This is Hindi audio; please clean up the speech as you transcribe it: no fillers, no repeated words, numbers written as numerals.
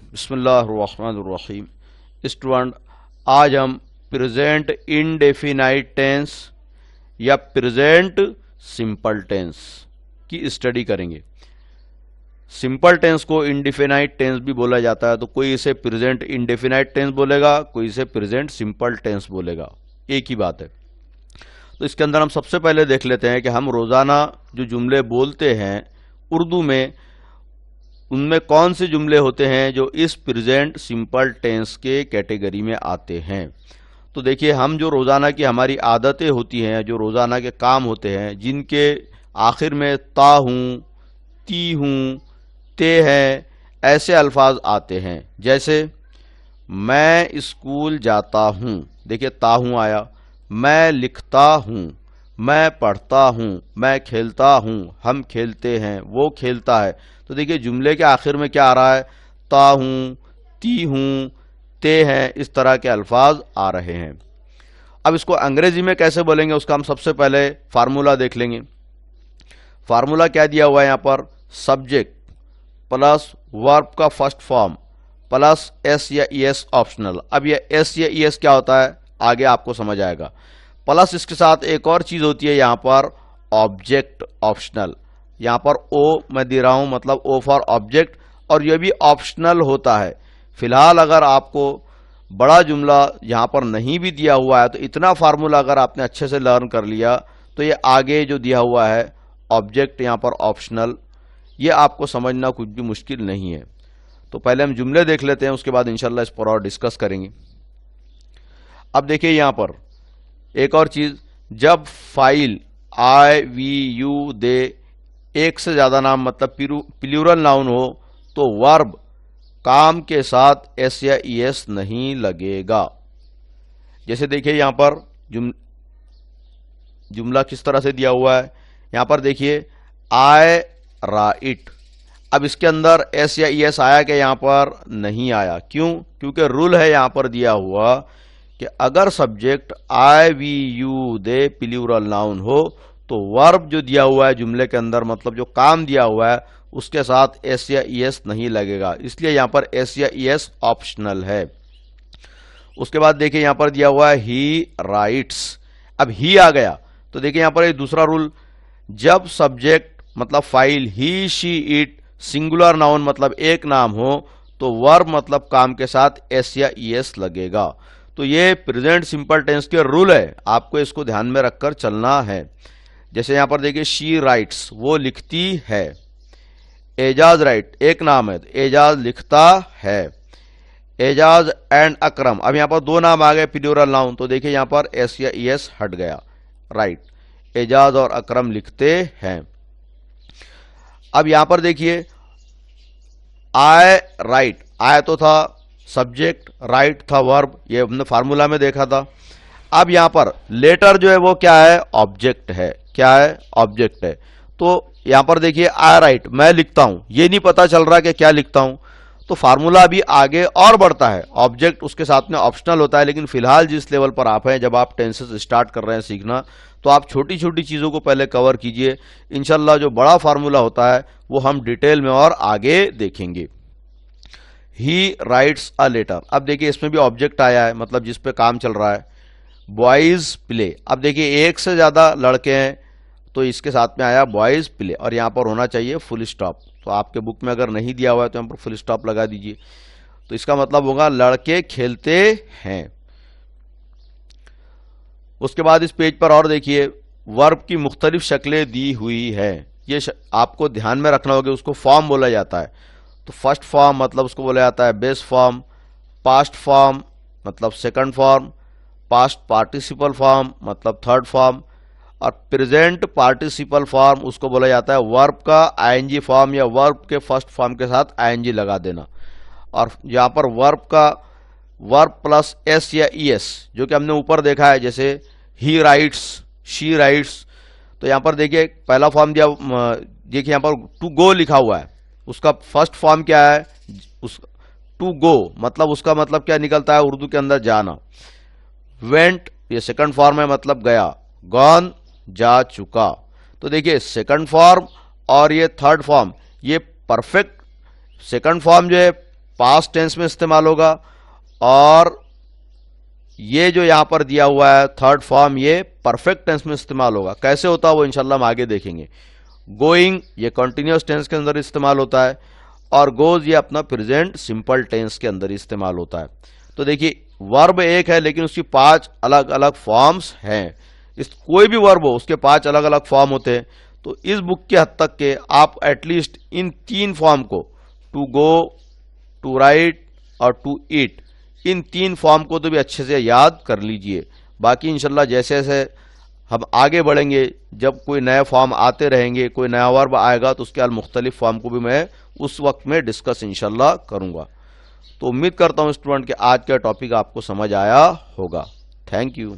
बिस्मिल्लाहिर्रहमानिर्रहीम। स्टूडेंट, आज हम प्रेजेंट इंडेफिनाइट टेंस या प्रेजेंट सिंपल टेंस की स्टडी करेंगे। सिंपल टेंस को इंडेफिनाइट टेंस भी बोला जाता है, तो कोई इसे प्रेजेंट इंडेफिनाइट टेंस बोलेगा, कोई इसे प्रेजेंट सिंपल टेंस बोलेगा, एक ही बात है। तो इसके अंदर हम सबसे पहले देख लेते हैं कि हम रोजाना जो जुमले बोलते हैं उर्दू में, उनमें कौन से जुमले होते हैं जो इस प्रेजेंट सिंपल टेंस के कैटेगरी में आते हैं। तो देखिए, हम जो रोजाना की हमारी आदतें होती हैं, जो रोजाना के काम होते हैं, जिनके आखिर में ता हूं, ती हूं, ते हैं, ऐसे अल्फाज आते हैं। जैसे मैं स्कूल जाता हूं, देखिए ता हूं आया। मैं लिखता हूं, मैं पढ़ता हूं, मैं खेलता हूं, हम खेलते हैं, वो खेलता है। तो देखिए जुमले के आखिर में क्या आ रहा है, ता हूं, ती हूं, ते हैं, इस तरह के अल्फाज आ रहे हैं। अब इसको अंग्रेजी में कैसे बोलेंगे उसका हम सबसे पहले फार्मूला देख लेंगे। फार्मूला क्या दिया हुआ है यहाँ पर, सब्जेक्ट प्लस वर्ब का फर्स्ट फॉर्म प्लस एस या ईएस ऑप्शनल। अब ये एस या ईएस क्या होता है आगे आपको समझ आएगा। प्लस इसके साथ एक और चीज होती है यहाँ पर, ऑब्जेक्ट ऑप्शनल। यहाँ पर ओ मैं दे रहा हूं, मतलब ओ फॉर ऑब्जेक्ट, और यह भी ऑप्शनल होता है। फिलहाल अगर आपको बड़ा जुमला यहाँ पर नहीं भी दिया हुआ है, तो इतना फार्मूला अगर आपने अच्छे से लर्न कर लिया, तो ये आगे जो दिया हुआ है ऑब्जेक्ट, यहाँ पर ऑप्शनल, ये आपको समझना कुछ भी मुश्किल नहीं है। तो पहले हम जुमले देख लेते हैं, उसके बाद इंशाल्लाह इस पर और डिस्कस करेंगे। अब देखिए यहाँ पर एक और चीज, जब फाइल आई वी यू दे एक से ज्यादा नाम मतलब प्लूरल नाउन हो, तो वर्ब काम के साथ एस या ईएस नहीं लगेगा। जैसे देखिए यहां पर जुमला किस तरह से दिया हुआ है। यहां पर देखिए आई राइट। अब इसके अंदर एस या ईएस आया कि यहां पर नहीं आया, क्यों? क्योंकि रूल है यहां पर दिया हुआ कि अगर subject I we you they plural noun हो, तो वर्ब जो दिया हुआ है जुमले के अंदर, मतलब जो काम दिया हुआ है, उसके साथ एस या ईएस नहीं लगेगा, इसलिए यहां पर एस या ईएस ऑप्शनल है। उसके बाद देखिए यहां पर दिया हुआ है ही राइट्स। अब ही आ गया, तो देखिए यहां पर एक दूसरा रूल, जब सब्जेक्ट मतलब file he she it singular noun मतलब एक नाम हो, तो वर्ब मतलब काम के साथ एस या ईएस लगेगा। तो ये प्रेजेंट सिंपल टेंस के रूल है, आपको इसको ध्यान में रखकर चलना है। जैसे यहां पर देखिए शी राइट्स, वो लिखती है। एजाज राइट, एक नाम है, एजाज लिखता है। एजाज एंड अकरम, अब यहां पर दो नाम आ गए प्लूरल नाउन, तो देखिए यहां पर एस या ईएस हट गया। राइट, एजाज और अकरम लिखते हैं। अब यहां पर देखिए आई राइट, आय तो था सब्जेक्ट, राइट था वर्ब, ये हमने फार्मूला में देखा था। अब यहां पर लेटर जो है वो क्या है, ऑब्जेक्ट है। क्या है, ऑब्जेक्ट है। तो यहां पर देखिए आई राइट, मैं लिखता हूं, ये नहीं पता चल रहा कि क्या लिखता हूं, तो फार्मूला अभी आगे और बढ़ता है। ऑब्जेक्ट उसके साथ में ऑप्शनल होता है, लेकिन फिलहाल जिस लेवल पर आप हैं, जब आप टेंसेस स्टार्ट कर रहे हैं सीखना, तो आप छोटी छोटी चीजों को पहले कवर कीजिए। इंशाल्लाह जो बड़ा फार्मूला होता है वो हम डिटेल में और आगे देखेंगे। ही राइट्स अ लेटर, अब देखिए इसमें भी ऑब्जेक्ट आया है, मतलब जिस पे काम चल रहा है। बॉयज प्ले, अब देखिए एक से ज्यादा लड़के हैं, तो इसके साथ में आया बॉयज प्ले, और यहां पर होना चाहिए फुल स्टॉप। तो आपके बुक में अगर नहीं दिया हुआ है तो यहां पर फुल स्टॉप लगा दीजिए, तो इसका मतलब होगा लड़के खेलते हैं। उसके बाद इस पेज पर और देखिए वर्ब की मुख्तलिफ शक्लें दी हुई है, ये आपको ध्यान में रखना होगा। उसको फॉर्म बोला जाता है। तो फर्स्ट फॉर्म मतलब उसको बोला जाता है बेस फॉर्म, पास्ट फॉर्म मतलब second form, past participle form मतलब थर्ड फॉर्म, और प्रेजेंट पार्टिसिपल फॉर्म उसको बोला जाता है वर्ब का आईएनजी फॉर्म या वर्ब के फर्स्ट फॉर्म के साथ आईएनजी लगा देना। और यहां पर वर्ब का वर्ब प्लस एस या ईएस, जो कि हमने ऊपर देखा है, जैसे ही राइट्स, शी राइट्स, तो यहां पर देखिए पहला फॉर्म दिया, देखिए यहां पर टू गो लिखा हुआ है, उसका फर्स्ट फॉर्म क्या है, उस टू गो मतलब उसका मतलब क्या निकलता है उर्दू के अंदर, जाना। वेंट ये सेकंड फॉर्म है, मतलब गया। गॉन जा चुका। तो देखिए सेकंड फॉर्म और ये थर्ड फॉर्म, ये परफेक्ट सेकंड फॉर्म जो है पास्ट टेंस में इस्तेमाल होगा, और ये जो यहां पर दिया हुआ है थर्ड फॉर्म, ये परफेक्ट टेंस में इस्तेमाल होगा। कैसे होता है वो इंशाल्लाह हम आगे देखेंगे। गोइंग ये कंटिन्यूअस टेंस के अंदर इस्तेमाल होता है, और गोज ये अपना प्रेजेंट सिंपल टेंस के अंदर इस्तेमाल होता है। तो देखिए वर्ब एक है लेकिन उसकी 5 अलग अलग फॉर्म्स हैं। इस कोई भी वर्ब हो उसके 5 अलग अलग फॉर्म होते हैं। तो इस बुक के हद तक के आप एटलीस्ट इन 3 फॉर्म को, टू गो, टू राइट और टू ईट, इन 3 फॉर्म को तो भी अच्छे से याद कर लीजिए। बाकी इंशाल्लाह जैसे जैसे हम आगे बढ़ेंगे, जब कोई नए फॉर्म आते रहेंगे, कोई नया वर्ब आएगा तो उसके मुख्तलिफ फॉर्म को भी मैं उस वक्त में डिस्कस इंशाल्लाह करूंगा। तो उम्मीद करता हूं स्टूडेंट कि आज का टॉपिक आपको समझ आया होगा। Thank you.